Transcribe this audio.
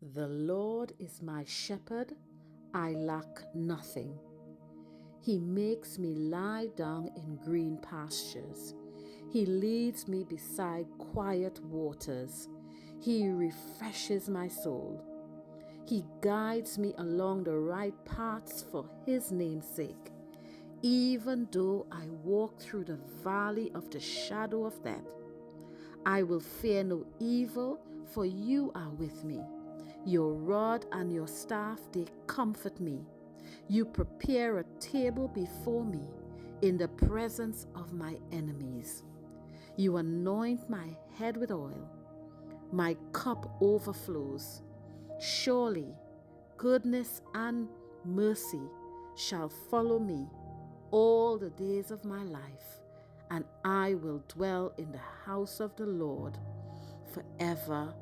The Lord is my shepherd, I lack nothing. He makes me lie down in green pastures. He leads me beside quiet waters. He refreshes my soul. He guides me along the right paths for His name's sake. Even though I walk through the valley of the shadow of death, I will fear no evil, for you are with me. Your rod and your staff, they comfort me. You prepare a table before me in the presence of my enemies. You anoint my head with oil. My cup overflows. Surely goodness and mercy shall follow me all the days of my life, and I will dwell in the house of the Lord forever